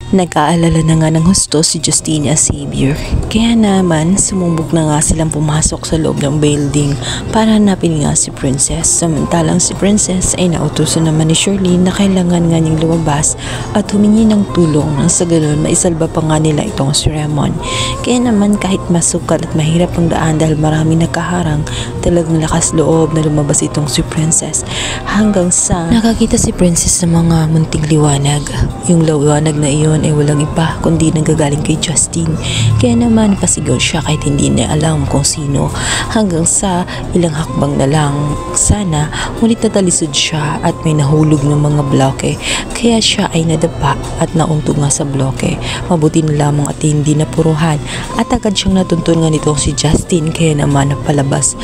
Nag-aalala na nga ng husto si Justina Xavier. Kaya naman, sumubok na nga silang pumasok sa loob ng building para hanapin nga si Princess. Samantalang si Princess ay nautusan naman ni Charlene na kailangan nga niyang lumabas at humingi ng tulong nang sa ganun maisalba pa nga nila itong si Raymond. Kaya naman kahit masukal at mahirap ang daan dahil marami nakaharang, talagang lakas loob na lumabas itong si Princess hanggang sa nakakita si Princess ng mga munting liwanag. Yung liwanag na iyon ay walang iba kundi nanggagaling kay Justin. Kaya naman pasigaw siya kahit hindi niya alam kung sino hanggang sa ilang hakbang na lang sana ngunit natalisod siya at may nahulog ng mga bloke kaya siya ay nadapa at nauntog nga sa bloke. Mabuti na lamang at hindi napuruhan at agad siyang natuntun nga nitong si Justin kaya naman napalabas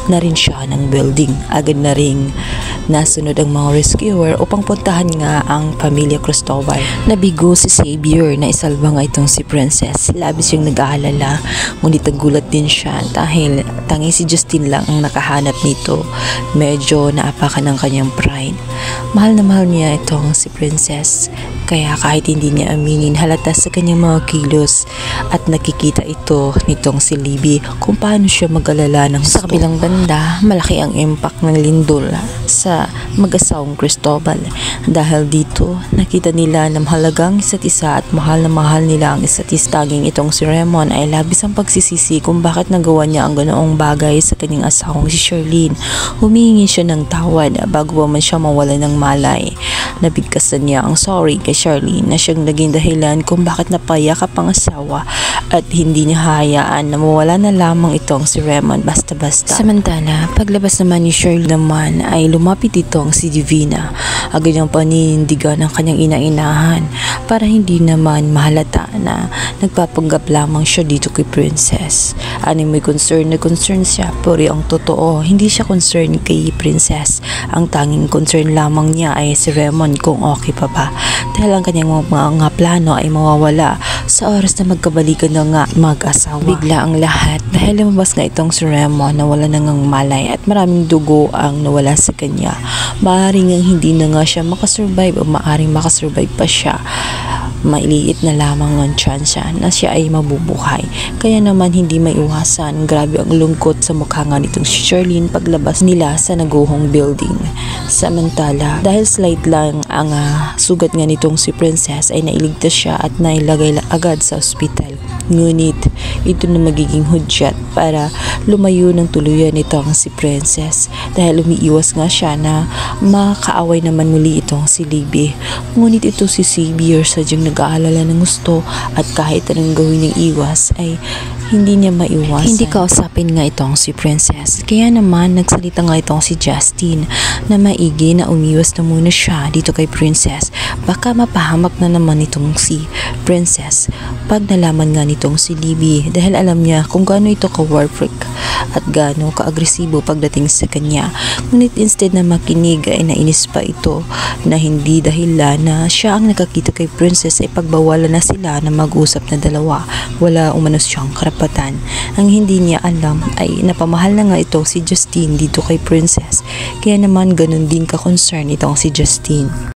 na rin siya ng building. Agad na ring nasunod ang mga rescuer upang puntahan nga ang pamilya Cristobal. Nabigo si Xavier na isalba nga itong si Princess. Labis yung nag-aalala ngunit nagulat din siya dahil tanging si Justin lang ang nakahanap nito. Medyo naapakan ng kanyang pride. Mahal na mahal niya itong si Princess kaya kahit hindi niya aminin halata sa kanyang mga kilos at nakikita ito nitong si Libby kung paano siya mag-alala ng gusto. Sa kabilang banda, malaki ang impact ng lindol sa mag-asawang Cristobal dahil dito nakita nila na mahalagang isa't isa at mahal na mahal nila ang isa't isa. Tanging itong si Raymond ay labis ang pagsisisi kung bakit nagawa niya ang ganoong bagay sa kanyang asawang si Charlene. Humingi siya ng tawad bago pa man siya mawala ng malay. Nabigkasan niya ang sorry kay Charlene na siyang naging dahilan kung bakit napayakap ang asawa at hindi niya hayaan na mawala na lamang itong si Raymond basta-basta. Samantala, paglabas naman ni Charlene naman ay lumapit itong si Divina. Agad niyang paninindigan ang kanyang inainahan para hindi naman mahalata na nagpapanggap lamang siya dito kay Princess. Ano may concern na concern siya pero ang totoo, hindi siya concern kay Princess. Ang tanging concern lamang niya ay si Raymond kung okay pa ba dahil ang kanyang mga plano ay mawawala sa oras na magkabalikan na nga mag-asawa. Bigla ang lahat dahil lumabas nga itong si Raymond na wala nang malay at maraming dugo ang nawala sa kanya. Maaaring ang hindi na nga siya makasurvive o maaaring makasurvive pa siya. Mailiit na lamang ang tsansya na siya ay mabubuhay. Kaya naman hindi maiwasan. Grabe ang lungkot sa mukha nga nitong si Charlene paglabas nila sa naguhong building. Samantala, dahil slight lang ang sugat nga nitong si Princess ay nailigtas siya at nailagay agad sa ospital. Ngunit ito na magiging hudyat para lumayo ng tuluyan nitong si Princess dahil umiiwas nga siya na makaaway naman muli itong si Libby. Ngunit ito si Xavier sadyang nag-aalala ng gusto at kahit anong gawin niyang iwas ay hindi niya maiwasan. Hindi kausapin nga itong si Princess. Kaya naman nagsalita nga itong si Justin na maigi na umiwas na muna siya dito kay Princess. Baka mapahamak na naman itong si Princess pag nalaman nga nitong si Libby dahil alam niya kung gaano ito ka-war freak at gaano ka-agresibo pagdating sa kanya. Ngunit instead na makinig ay nainis pa ito na hindi dahilan na siya ang nakakita kay Princess ay pagbawalan na sila na mag-usap na dalawa. Wala umano siyang karapatan. Ang hindi niya alam ay napamahal na nga itong si Justin dito kay Princess. Kaya naman ganun din ka-concern itong si Justin.